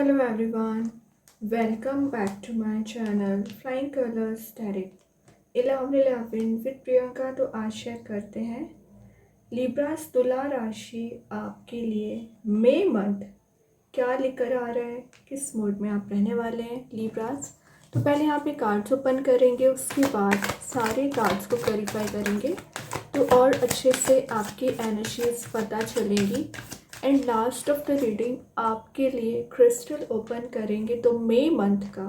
Hello everyone, welcome back to my channel Flying Colors Tarot 11/11 with Priyanka. तो आज share करते हैं लिब्रास तुला राशि आपके लिए मई मंथ क्या लेकर आ रहा है, किस मूड में आप रहने वाले हैं लिब्रास। तो पहले यहाँ पे कार्ड्स ओपन करेंगे, उसके बाद सारे कार्ड्स को क्लैरिफाई करेंगे तो और अच्छे से आपकी एनर्जीज पता चलेंगी। And last of the reading आपके लिए क्रिस्टल ओपन करेंगे तो मई मंथ का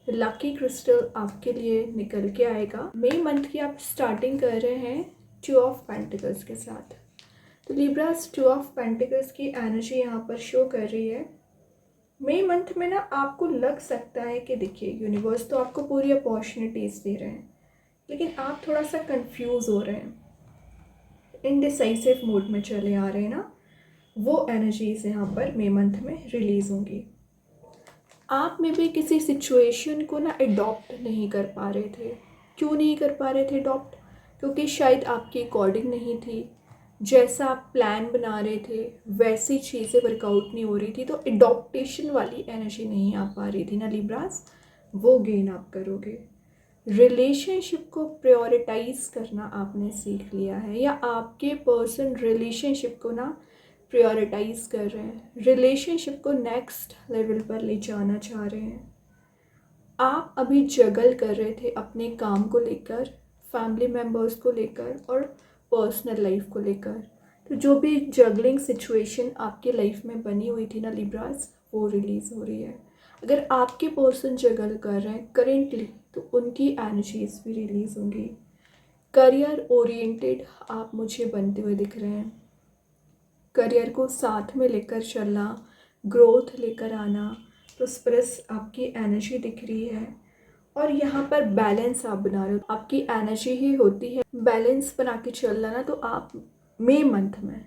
लकी क्रिस्टल आपके लिए निकल के आएगा। मई मंथ की आप स्टार्टिंग कर रहे हैं 2 ऑफ पेंटिकल्स के साथ। तो लिब्रास 2 ऑफ पेंटिकल्स की एनर्जी यहाँ पर शो कर रही है। मई मंथ में ना आपको लग सकता है कि देखिए यूनिवर्स तो आपको पूरी अपॉर्चुनिटीज़ दे रहे हैं, लेकिन आप थोड़ा सा कंफ्यूज हो रहे हैं, इनडिसाइसिव मूड में चले आ रहे हैं ना। वो एनर्जीज यहाँ पर मई मंथ में रिलीज होंगी। आप में भी किसी सिचुएशन को ना अडॉप्ट नहीं कर पा रहे थे। क्यों नहीं कर पा रहे थे अडॉप्ट? क्योंकि शायद आपकी अकॉर्डिंग नहीं थी, जैसा आप प्लान बना रहे थे वैसी चीज़ें वर्कआउट नहीं हो रही थी, तो अडॉप्टेशन वाली एनर्जी नहीं आ पा रही थी ना लिब्रास। वो गेन आप करोगे। रिलेशनशिप को प्रायोरिटाइज करना आपने सीख लिया है, या आपके पर्सन रिलेशनशिप को ना प्रायोरिटाइज कर रहे हैं, रिलेशनशिप को नेक्स्ट लेवल पर ले जाना चाह रहे हैं। आप अभी जगल कर रहे थे अपने काम को लेकर, फैमिली मेम्बर्स को लेकर और पर्सनल लाइफ को लेकर। तो जो भी जगलिंग सिचुएशन आपकी लाइफ में बनी हुई थी ना लिब्रास, वो रिलीज़ हो रही है। अगर आपके पर्सन जगल कर रहे हैं करेंटली तो उनकी एनर्जीज भी रिलीज़ होंगी। करियर ओरिएंटेड आप मुझे बनते हुए दिख रहे हैं। करियर को साथ में लेकर चलना, ग्रोथ लेकर आना, प्रोस्परस आपकी एनर्जी दिख रही है। और यहाँ पर बैलेंस आप बना रहे हो, आपकी एनर्जी ही होती है बैलेंस बना के चलना ना। तो आप मई मंथ में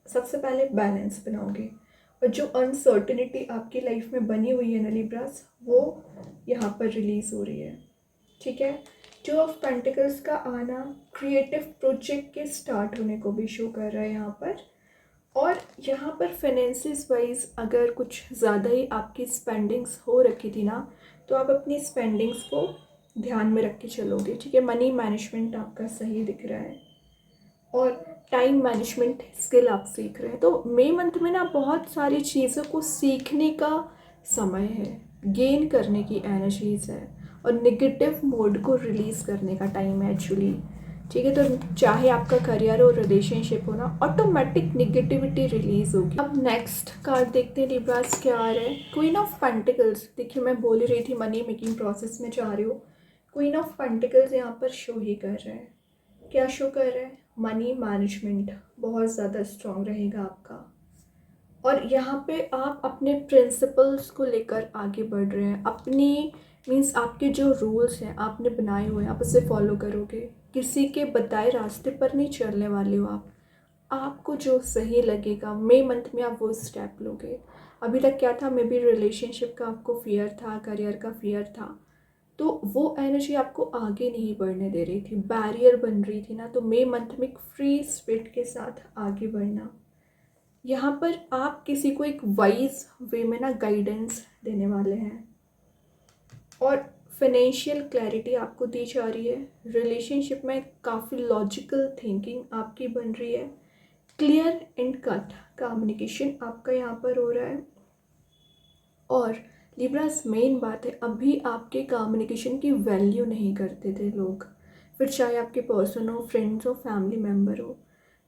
सबसे पहले बैलेंस बनाओगे, और जो अनसर्टिनिटी आपकी लाइफ में बनी हुई है ना लिब्रास, वो यहाँ पर रिलीज़ हो रही है। ठीक है। 2 ऑफ पेंटिकल्स का आना क्रिएटिव प्रोजेक्ट के स्टार्ट होने को भी शो कर रहा है यहाँ पर। और यहाँ पर फाइनेंसिस वाइज अगर कुछ ज़्यादा ही आपकी स्पेंडिंग्स हो रखी थी ना, तो आप अपनी स्पेंडिंग्स को ध्यान में रख के चलोगे। ठीक है। मनी मैनेजमेंट आपका सही दिख रहा है और टाइम मैनेजमेंट स्किल आप सीख रहे हैं। तो मई मंथ में ना बहुत सारी चीज़ों को सीखने का समय है, गेन करने की एनर्जीज है और नेगेटिव मोड को रिलीज़ करने का टाइम है एक्चुअली। ठीक है। तो चाहे आपका करियर हो, रिलेशनशिप हो ना, ऑटोमेटिक नेगेटिविटी रिलीज होगी। अब नेक्स्ट कार्ड देखते हैं लिब्रास क्या आ रहा है। Queen of pentacles. देखिए मैं बोल ही रही थी मनी मेकिंग प्रोसेस में जा रही हो। क्वीन ऑफ पेंटिकल्स यहाँ पर शो ही कर रहे हैं। क्या शो कर रहे हैं? मनी मैनेजमेंट बहुत ज़्यादा स्ट्रांग रहेगा आपका। और यहाँ पे आप अपने प्रिंसिपल्स को लेकर आगे बढ़ रहे हैं। अपनी मीन्स आपके जो रूल्स हैं आपने बनाए हुए हैं, आप उसे फॉलो करोगे। किसी के बताए रास्ते पर नहीं चलने वाले हो आप। आपको जो सही लगेगा मई मंथ में आप वो स्टेप लोगे। अभी तक क्या था, मे बी रिलेशनशिप का आपको फियर था, करियर का फियर था, तो वो एनर्जी आपको आगे नहीं बढ़ने दे रही थी, बैरियर बन रही थी ना। तो मई मंथ में एक फ्री स्पिरिट के साथ आगे बढ़ना। यहाँ पर आप किसी को एक वाइज वे में ना गाइडेंस देने वाले हैं और फाइनेंशियल क्लैरिटी आपको दी जा रही है। रिलेशनशिप में काफ़ी लॉजिकल थिंकिंग आपकी बन रही है। क्लियर एंड कट कम्युनिकेशन आपका यहाँ पर हो रहा है। और लिब्रास मेन बात है, अभी आपके कम्युनिकेशन की वैल्यू नहीं करते थे लोग, फिर चाहे आपके पर्सन हो, फ्रेंड्स हो, फैमिली मेम्बर हो,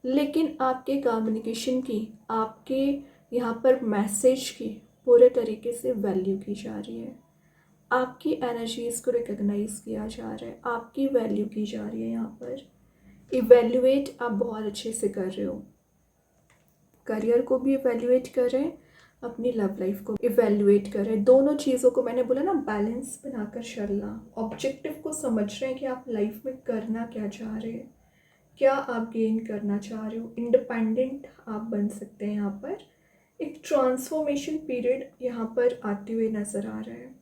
लेकिन आपके कम्युनिकेशन की, आपके यहाँ पर मैसेज की पूरे तरीके से वैल्यू की जा रही है। आपकी एनर्जीज़ को रिकग्नाइज किया जा रहा है, आपकी वैल्यू की जा रही है। यहाँ पर इवेल्युएट आप बहुत अच्छे से कर रहे हो। करियर को भी इवेल्युएट कर रहे हैं, अपनी लव लाइफ को इवेल्युएट कर रहे हैं। दोनों चीज़ों को मैंने बोला ना, बैलेंस बनाकर चलना। ऑब्जेक्टिव को समझ रहे हैं कि आप लाइफ में करना क्या चाह रहे हैं, क्या आप गेन करना चाह रहे हो। इंडिपेंडेंट आप बन सकते हैं। यहाँ पर एक ट्रांसफॉर्मेशन पीरियड यहाँ पर आते हुए नज़र आ रहा है।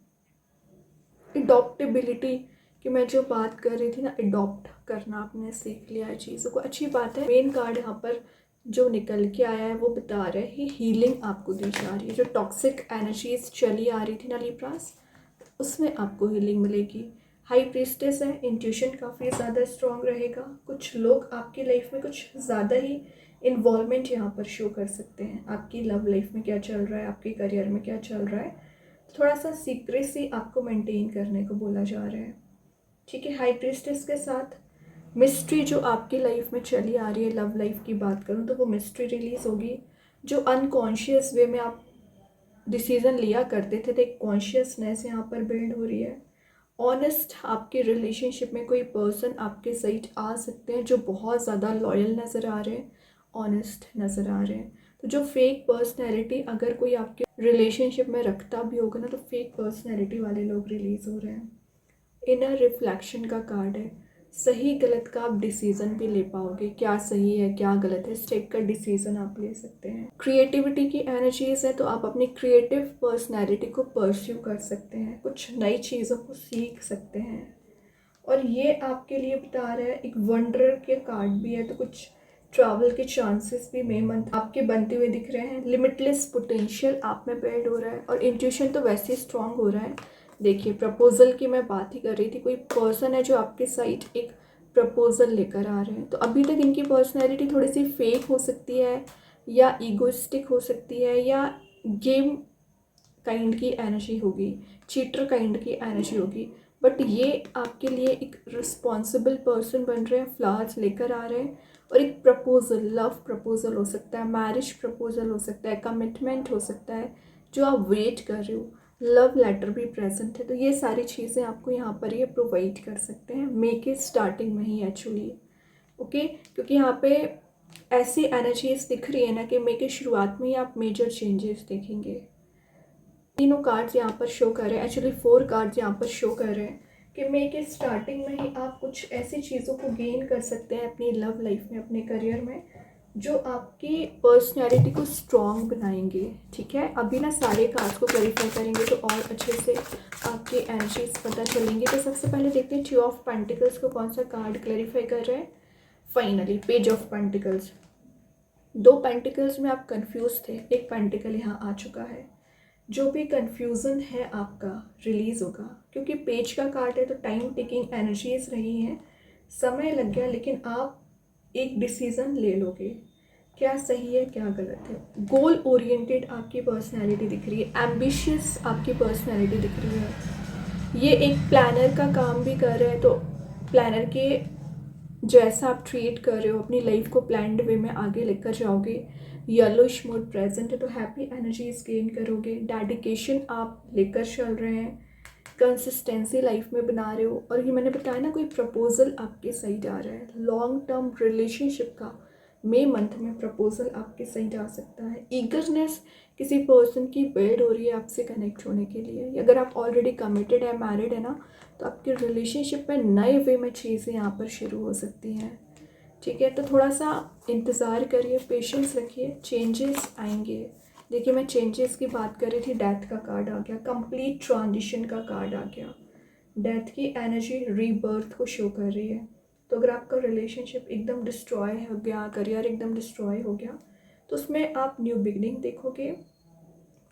अडॉप्टेबिलिटी कि मैं जो बात कर रही थी ना, अडॉप्ट करना आपने सीख लिया है चीज़ों को, अच्छी बात है। मेन कार्ड यहाँ पर जो निकल के आया है वो बता रहा है कि हीलिंग आपको दी जा रही है। जो टॉक्सिक एनर्जीज चली आ रही थी ना लिब्रास, उसमें आपको हीलिंग मिलेगी। हाई प्रीस्टेस है, इंट्यूशन काफ़ी ज़्यादा स्ट्रॉन्ग रहेगा। कुछ लोग आपकी लाइफ में कुछ ज़्यादा ही इन्वॉल्वमेंट यहाँ पर शो कर सकते हैं। आपकी लव लाइफ में क्या चल रहा है, आपके करियर में क्या चल रहा है, थोड़ा सा सीक्रेसी आपको मेंटेन करने को बोला जा रहा है। ठीक है, हाई प्रीस्टेस के साथ मिस्ट्री जो आपकी लाइफ में चली आ रही है, लव लाइफ की बात करूँ तो वो मिस्ट्री रिलीज़ होगी। जो अनकॉन्शियस वे में आप डिसीज़न लिया करते थे तो एक कॉन्शियसनेस यहाँ पर बिल्ड हो रही है। ऑनेस्ट आपके रिलेशनशिप में कोई पर्सन आपके साइड आ सकते हैं जो बहुत ज़्यादा लॉयल नज़र आ रहे हैं, ऑनेस्ट नज़र आ रहे हैं। तो जो फेक पर्सनैलिटी अगर कोई आपके रिलेशनशिप में रखता भी होगा ना, तो फेक पर्सनैलिटी वाले लोग रिलीज़ हो रहे हैं। इनर रिफ्लेक्शन का कार्ड है। सही गलत का आप डिसीज़न भी ले पाओगे, क्या सही है क्या गलत है, इस टाइप का डिसीज़न आप ले सकते हैं। क्रिएटिविटी की एनर्जीज है, तो आप अपनी क्रिएटिव पर्सनैलिटी को परस्यू कर सकते हैं, कुछ नई चीज़ों को सीख सकते हैं। और ये आपके लिए बता रहा है, एक वंडर के कार्ड भी है, तो कुछ ट्रैवल के चांसेस भी मे मंथ आपके बनते हुए दिख रहे हैं। लिमिटलेस पोटेंशियल आप में बिल्ड हो रहा है और इंट्यूशन तो वैसे ही स्ट्रांग हो रहा है। देखिए, प्रपोजल की मैं बात ही कर रही थी। कोई पर्सन है जो आपके साइड एक प्रपोजल लेकर आ रहे हैं, तो अभी तक इनकी पर्सनैलिटी थोड़ी सी फेक हो सकती है, या ईगोइस्टिक हो सकती है, या गेम काइंड की एनर्जी होगी, चीटर काइंड की एनर्जी होगी। बट ये आपके लिए एक रिस्पॉन्सिबल पर्सन बन रहे हैं, फ्लावर्स लेकर आ रहे हैं। और एक प्रपोजल, लव प्रपोजल हो सकता है, मैरिज प्रपोजल हो सकता है, कमिटमेंट हो सकता है जो आप वेट कर रहे हो, लव लेटर भी प्रेजेंट है। तो ये सारी चीज़ें आपको यहाँ पर ये प्रोवाइड कर सकते हैं मे के स्टार्टिंग में ही एक्चुअली। ओके, क्योंकि यहाँ पे ऐसी एनर्जीज दिख रही है ना कि मे के शुरुआत में ही आप मेजर चेंजेस देखेंगे। तीनों कार्ड्स यहाँ पर शो कर रहे हैं, एक्चुअली 4 कार्ड्स यहाँ पर शो कर रहे हैं कि मे के स्टार्टिंग में ही आप कुछ ऐसी चीज़ों को गेन कर सकते हैं अपनी लव लाइफ में, अपने करियर में, जो आपकी पर्सनैलिटी को स्ट्रॉन्ग बनाएंगे। ठीक है, अभी ना सारे कार्ड्स को क्लैरिफाई करेंगे तो और अच्छे से आपकी एनर्जीज पता चलेंगी। तो सबसे पहले देखते हैं 2 ऑफ पेंटिकल्स को कौन सा कार्ड क्लैरिफाई कर रहे हैं। Finally page of pentacles. 2 pentacles में आप कंफ्यूज थे, एक पेंटिकल यहाँ आ चुका है। जो भी कंफ्यूज़न है आपका रिलीज़ होगा, क्योंकि पेज का कार्ड है तो टाइम टेकिंग एनर्जीज रही हैं, समय लग गया, लेकिन आप एक डिसीज़न ले लोगे, क्या सही है क्या गलत है। गोल ओरिएंटेड आपकी पर्सनैलिटी दिख रही है, एम्बिशियस आपकी पर्सनैलिटी दिख रही है। ये एक प्लानर का काम भी कर रहे हैं, तो प्लानर के जैसा आप ट्रीट कर रहे हो, अपनी लाइफ को प्लान्ड वे में आगे लेकर जाओगे। येलोइश मूड प्रेजेंट है, तो हैप्पी एनर्जीज गेन करोगे। डेडिकेशन आप लेकर चल रहे हैं, कंसिस्टेंसी लाइफ में बना रहे हो। और ये मैंने बताया ना, कोई प्रपोजल आपके साइड आ रहा है, लॉन्ग टर्म रिलेशनशिप का मई मंथ में प्रपोजल आपके साइड आ सकता है। ईगरनेस किसी पर्सन की बिल्ड हो रही है आपसे कनेक्ट होने के लिए। अगर आप ऑलरेडी कमिटेड है, मैरिड है ना, तो आपके रिलेशनशिप में नए वे में चीज़ें यहाँ पर शुरू हो सकती हैं। ठीक है, तो थोड़ा सा इंतज़ार करिए, पेशेंस रखिए, चेंजेस आएंगे। देखिए, मैं चेंजेस की बात कर रही थी, डेथ का कार्ड आ गया, कंप्लीट ट्रांजिशन का कार्ड आ गया। डेथ की एनर्जी रीबर्थ को शो कर रही है। तो अगर आपका रिलेशनशिप एकदम डिस्ट्रॉय हो गया, करियर एकदम डिस्ट्रॉय हो गया, तो उसमें आप न्यू बिगनिंग देखोगे।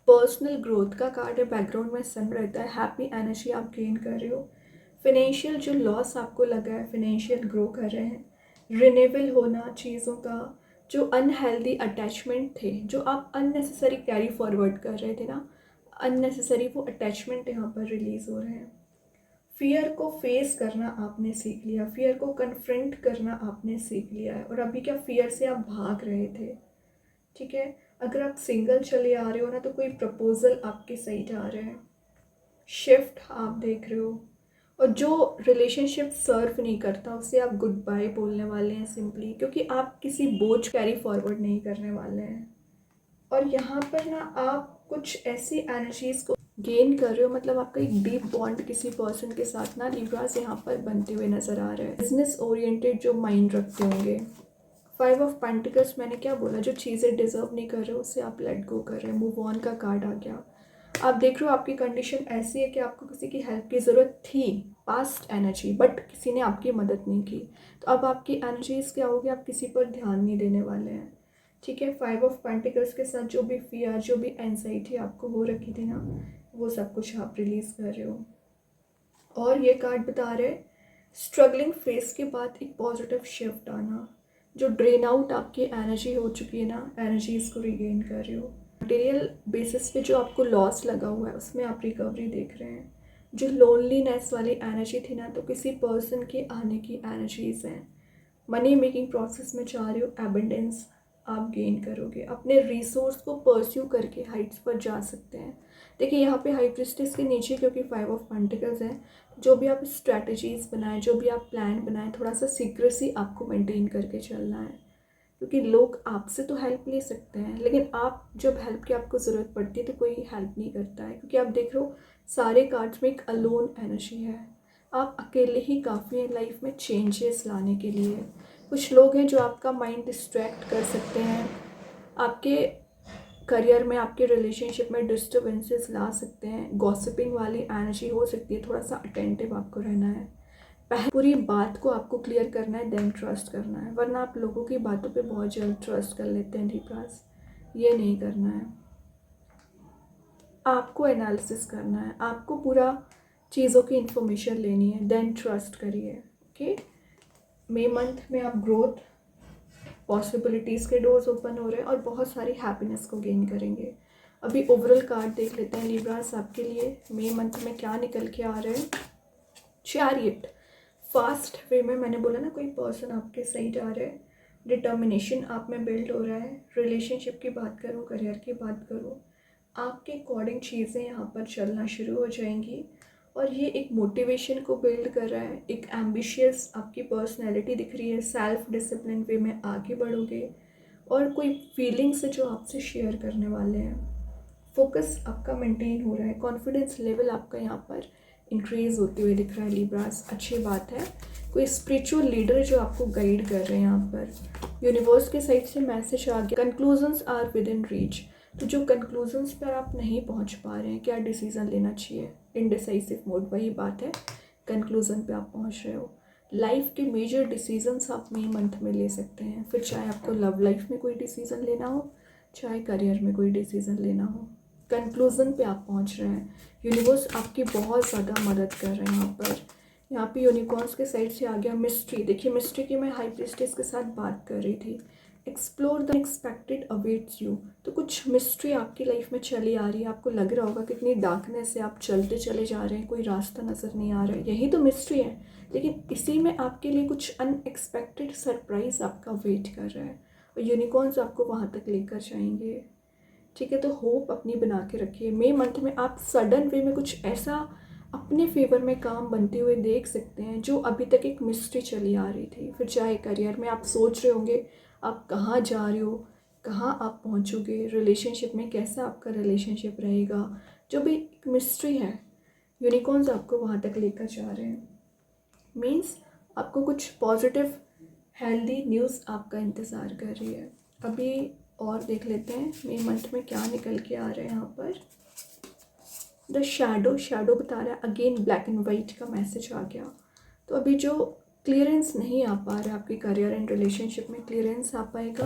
पर्सनल ग्रोथ का कार्ड है, बैकग्राउंड में सन रहता है, हैप्पी एनर्जी आप गेन कर रहे हो। फिनेंशियल जो लॉस आपको लगा है, फिनेंशियल ग्रो कर रहे हैं। रिन्यूएबल होना चीज़ों का, जो अनहेल्दी अटैचमेंट थे, जो आप अननेसेसरी कैरी फॉरवर्ड कर रहे थे ना, अननेसेसरी वो अटैचमेंट यहाँ पर रिलीज़ हो रहे हैं। फियर को फेस करना आपने सीख लिया, फियर को कन्फ्रंट करना आपने सीख लिया है। और अभी क्या, फियर से आप भाग रहे थे। ठीक है, अगर आप सिंगल चले आ रहे हो ना, तो कोई प्रपोजल आपके साइड आ रहा है, शिफ्ट आप देख रहे हो। और जो रिलेशनशिप सर्व नहीं करता उसे आप गुड बाय बोलने वाले हैं सिंपली, क्योंकि आप किसी बोझ कैरी फॉरवर्ड नहीं करने वाले हैं। और यहाँ पर ना आप कुछ ऐसी एनर्जीज को गेन कर रहे हो, मतलब आपका एक डीप बॉन्ड किसी पर्सन के साथ ना लिब्रास यहाँ पर बनते हुए नजर आ रहे हैं। बिजनेस ओरिएंटेड जो माइंड रखते होंगे। 5 ऑफ पेंटिकल्स, मैंने क्या बोला, जो चीज़ें डिजर्व नहीं कर रहे हो उसे आप लेट गो कर रहे हैं, मूव ऑन का कार्ड आ गया। आप देख रहे हो आपकी कंडीशन ऐसी है कि आपको किसी की हेल्प की ज़रूरत थी, पास्ट एनर्जी, बट किसी ने आपकी मदद नहीं की। तो अब आपकी एनर्जीज क्या होगी, आप किसी पर ध्यान नहीं देने वाले हैं। ठीक है। 5 ऑफ पेंटिकल्स के साथ जो भी फियर, जो भी एंजाइटी आपको हो रखी थी ना, वो सब कुछ आप रिलीज़ कर रहे हो। और ये कार्ड बता रहे स्ट्रगलिंग फेस के बाद एक पॉजिटिव शिफ्ट आना, जो ड्रेन आउट आपकी एनर्जी हो चुकी है ना, एनर्जीज को रिगेन कर रहे हो। मटेरियल बेसिस पे जो आपको लॉस लगा हुआ है उसमें आप रिकवरी देख रहे हैं। जो लोनलीनेस वाली एनर्जी थी ना, तो किसी पर्सन के आने की एनर्जीज हैं। मनी मेकिंग प्रोसेस में चाह रहे हो, एबंडेंस आप गेन करोगे, अपने रिसोर्स को परस्यू करके हाइट्स पर जा सकते हैं। देखिए यहाँ पे हाई प्रिस्टेस के नीचे क्योंकि 5 ऑफ पेंटिकल्स है, जो भी आप स्ट्रैटेजीज बनाएं, जो भी आप प्लान बनाएं, थोड़ा सा सीक्रेसी आपको मेंटेन करके चलना है, क्योंकि लोग आपसे तो हेल्प ले सकते हैं, लेकिन आप जब हेल्प की आपको ज़रूरत पड़ती है तो कोई हेल्प नहीं करता है, क्योंकि आप देख रहे हो सारे कार्ड्स में एक अलोन एनर्जी है। आप अकेले ही काफ़ी हैं लाइफ में चेंजेस लाने के लिए। कुछ लोग हैं जो आपका माइंड डिस्ट्रैक्ट कर सकते हैं, आपके करियर में, आपके रिलेशनशिप में डिस्टर्बेंसेस ला सकते हैं। गॉसिपिंग वाली एनर्जी हो सकती है, थोड़ा सा अटेंटिव आपको रहना है। पहले पूरी बात को आपको क्लियर करना है, देन ट्रस्ट करना है, वरना आप लोगों की बातों पे बहुत जल्द ट्रस्ट कर लेते हैं लिब्रास। ये नहीं करना है, आपको एनालिसिस करना है, आपको पूरा चीज़ों की इन्फॉर्मेशन लेनी है, देन ट्रस्ट करिए। ओके, मई मंथ में आप ग्रोथ, पॉसिबिलिटीज़ के डोर्स ओपन हो रहे हैं और बहुत सारी हैप्पीनेस को गेन करेंगे। अभी ओवरऑल कार्ड देख लेते हैं लिब्रास, आपके लिए मई मंथ में क्या निकल के आ रहे हैं। चैरियट, फास्ट वे में, मैंने बोला ना कोई पर्सन आपके साइड आ रहा है, डिटर्मिनेशन आप में बिल्ड हो रहा है। रिलेशनशिप की बात करूँ, करियर की बात करूँ, आपके अकॉर्डिंग चीज़ें यहाँ पर चलना शुरू हो जाएंगी और ये एक मोटिवेशन को बिल्ड कर रहा है। एक एम्बिशियस आपकी पर्सनैलिटी दिख रही है, सेल्फ डिसिप्लिन वे में आगे बढ़ोगे और कोई फीलिंग्स है जो आपसे शेयर करने वाले हैं। फोकस आपका मेंटेन हो रहा है, कॉन्फिडेंस लेवल आपका यहाँ पर इंक्रीज होते हुए दिख रहा है लिब्रास, अच्छी बात है। कोई स्पिरिचुअल लीडर जो आपको गाइड कर रहे हैं यहाँ पर। यूनिवर्स के साइड से मैसेज आ गया, conclusions are within reach. तो जो कंक्लूजन्स पर आप नहीं पहुँच पा रहे हैं, क्या डिसीज़न लेना चाहिए, इनडिसाइसिव मोड, वही बात है, कंक्लूज़न पे आप पहुँच रहे हो। लाइफ के मेजर डिसीजंस आप मई मंथ में ले सकते हैं, फिर चाहे आपको लव लाइफ में कोई डिसीज़न लेना हो, चाहे करियर में कोई डिसीज़न लेना हो, कंक्लूज़न पे आप पहुंच रहे हैं। यूनिवर्स आपकी बहुत ज़्यादा मदद कर रहे हैं यहाँ पर। यहाँ पे यूनिकॉर्न्स के साइड से आ गया मिस्ट्री। देखिए मिस्ट्री की मैं हाई प्रीस्टेस के साथ बात कर रही थी। Explore the expected awaits you. तो कुछ मिस्ट्री आपकी लाइफ में चली आ रही है, आपको लग रहा होगा कितनी डार्कनेस से आप चलते चले जा रहे हैं, कोई रास्ता नज़र नहीं आ रहा है, यही तो मिस्ट्री है। लेकिन इसी में आपके लिए कुछ अनएक्सपेक्टेड सरप्राइज आपका वेट कर रहा है और यूनिकॉर्न्स आपको वहाँ तक लेकर जाएंगे। ठीक है, तो होप अपनी बना के रखिए। मई मंथ में आप सडन वे में कुछ ऐसा अपने फेवर में काम बनते हुए देख सकते हैं जो अभी तक एक मिस्ट्री चली आ रही थी। फिर चाहे करियर में आप सोच रहे होंगे आप कहाँ जा रहे हो, कहाँ आप पहुँचोगे, रिलेशनशिप में कैसा आपका रिलेशनशिप रहेगा, जो भी एक मिस्ट्री है, यूनिकॉर्न्स आपको वहाँ तक लेकर जा रहे हैं। मीन्स आपको कुछ पॉजिटिव हेल्दी न्यूज़ आपका इंतज़ार कर रही है। अभी और देख लेते हैं मई मंथ में क्या निकल के आ रहा है यहाँ पर। द शैडो बता रहा है, अगेन ब्लैक एंड वाइट का मैसेज आ गया। तो अभी जो क्लियरेंस नहीं आ पा रहा है आपकी करियर एंड रिलेशनशिप में, क्लियरेंस आ पाएगा,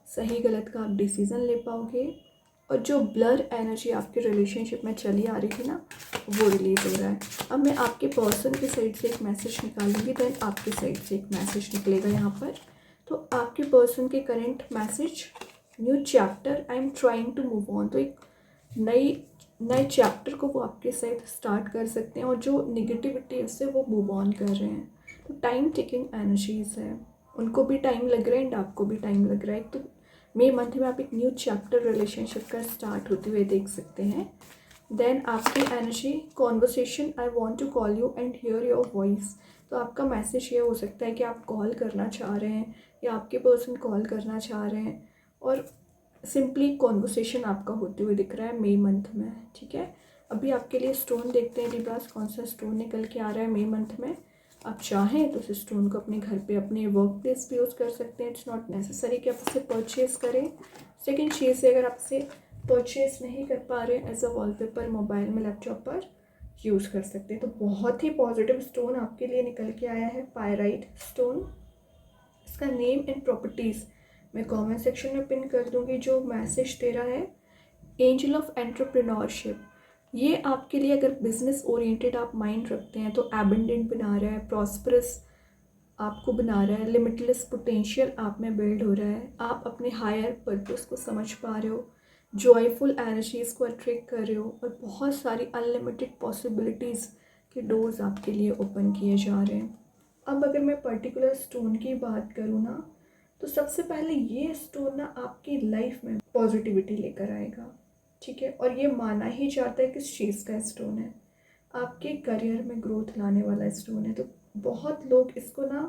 सही गलत का आप डिसीज़न ले पाओगे और जो ब्लर एनर्जी आपके रिलेशनशिप में चली आ रही थी ना, वो रिलीज़ हो रहा है। अब मैं आपके पर्सन की साइड से एक मैसेज निकालूंगी, देन आपके साइड से एक मैसेज निकलेगा यहाँ पर। तो आपके पर्सन के current message, new chapter, I am trying to move on. तो एक नए चैप्टर को वो आपके साथ स्टार्ट कर सकते हैं और जो निगेटिविटी है उससे वो मूव ऑन कर रहे हैं। तो टाइम टेकिंग एनर्जीज है, उनको भी टाइम लग रहा है एंड आपको भी टाइम लग रहा है। तो मई मंथ में आप एक न्यू चैप्टर रिलेशनशिप का स्टार्ट होते हुए देख सकते हैं। देन आपकी energy, conversation, I want to call you and hear your voice. तो आपका मैसेज ये हो सकता है कि आप कॉल करना चाह रहे हैं या आपके पर्सन कॉल करना चाह रहे हैं और सिंपली कॉन्वर्सेशन आपका होते हुए दिख रहा है मई मंथ में। ठीक है, अभी आपके लिए स्टोन देखते हैं लिब्रास, कौन सा स्टोन निकल के आ रहा है मई मंथ में। आप चाहें तो इस स्टोन को अपने घर पे, अपने वर्क प्लेस पे यूज़ कर सकते हैं। इट्स नॉट नेसेसरी कि आप इसे परचेज़ करें। सेकेंड चीज़ है, अगर आप इसे परचेज़ नहीं कर पा रहे हैं, एज अ वॉलपेपर मोबाइल में, लैपटॉप पर यूज़ कर सकते हैं। तो बहुत ही पॉजिटिव स्टोन आपके लिए निकल के आया है, पायराइट स्टोन। इसका नेम एंड प्रॉपर्टीज़, मैं कमेंट सेक्शन में पिन कर दूँगी। जो मैसेज दे रहा है एंजल ऑफ एंटरप्रेन्योरशिप, ये आपके लिए अगर बिजनेस ओरिएंटेड आप माइंड रखते हैं तो एबंडेंट बना रहा है, प्रॉस्परस आपको बना रहा है, लिमिटलेस पोटेंशियल आप में बिल्ड हो रहा है, आप अपने हायर पर्पस को समझ पा रहे हो, जॉयफुल एनर्जीज़ को अट्रैक्ट कर रहे हो और बहुत सारी अनलिमिटेड पॉसिबिलिटीज़ के डोर्स आपके लिए ओपन किए जा रहे हैं। अब अगर मैं पर्टिकुलर स्टोन की बात करूँ ना, तो सबसे पहले ये स्टोन ना आपकी लाइफ में पॉजिटिविटी लेकर आएगा, ठीक है। और ये माना ही जाता है किस चीज़ का स्टोन है, आपके करियर में ग्रोथ लाने वाला स्टोन है। तो बहुत लोग इसको ना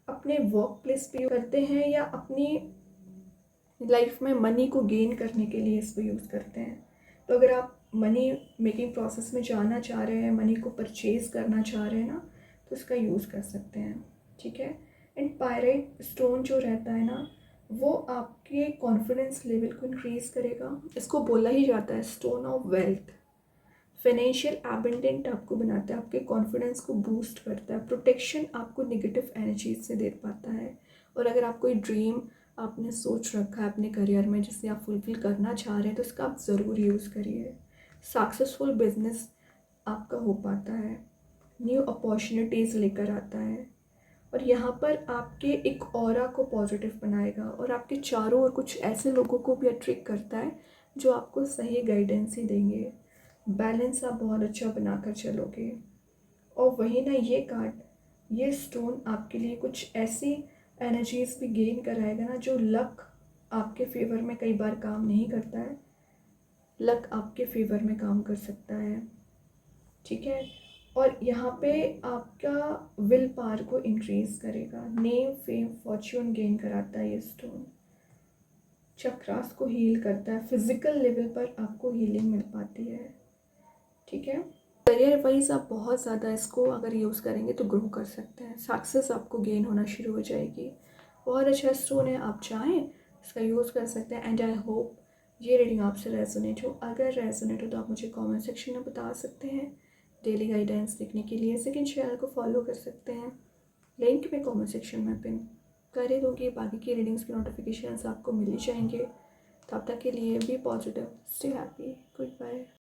अपने वर्क प्लेस पे करते हैं या अपनी लाइफ में मनी को गेन करने के लिए इसको यूज़ करते हैं। तो अगर आप मनी मेकिंग प्रोसेस में जाना चाह रहे हैं, मनी को परचेज़ करना चाह रहे हैं ना, तो इसका यूज़ कर सकते हैं, ठीक है। एंड पायराइट स्टोन जो रहता है ना, वो आपके कॉन्फिडेंस लेवल को इंक्रीज़ करेगा। इसको बोला ही जाता है stone of wealth. Financial abundant आपको बनाता है, आपके कॉन्फिडेंस को बूस्ट करता है, प्रोटेक्शन आपको नेगेटिव एनर्जीज से दे पाता है। और अगर आप कोई ड्रीम आपने सोच रखा है अपने करियर में जिसे आप फुलफिल करना चाह रहे हैं, तो इसका आप ज़रूर यूज़ करिए। सक्सेसफुल बिजनेस आपका हो पाता है, न्यू अपॉर्चुनिटीज़ लेकर आता है, और यहाँ पर आपके एक ऑरा को पॉजिटिव बनाएगा और आपके चारों ओर कुछ ऐसे लोगों को भी अट्रैक्ट करता है जो आपको सही गाइडेंस ही देंगे। बैलेंस आप बहुत अच्छा बनाकर चलोगे। और वही ना, ये कार्ड, ये स्टोन आपके लिए कुछ ऐसी एनर्जीज भी गेन कराएगा ना, जो लक आपके फेवर में कई बार काम नहीं करता है, लक आपके फेवर में काम कर सकता है, ठीक है। और यहाँ पे आपका विल पावर को इंक्रीज करेगा, नेम फेम फॉर्च्यून गेन कराता है ये स्टोन, चक्रास को हील करता है, फिजिकल लेवल पर आपको हीलिंग मिल पाती है, ठीक है। करियर वाइज आप बहुत ज़्यादा इसको अगर यूज़ करेंगे तो ग्रो कर सकते हैं, सक्सेस आपको गेन होना शुरू हो जाएगी। बहुत अच्छा स्टोन है, आप चाहें इसका यूज़ कर सकते हैं। एंड आई होप ये रीडिंग आपसे रेजोनेट हो। अगर रेजोनेट हो तो आप मुझे कमेंट सेक्शन में बता सकते हैं। डेली गाइडेंस देखने के लिए सेकंड चैनल को फॉलो कर सकते हैं, लिंक मैं कमेंट सेक्शन में पिन कर ही दूँगी। बाकी की रीडिंग्स के नोटिफिकेशन आपको मिल ही जाएंगे। तब तक के लिए be positive, stay happy, good bye.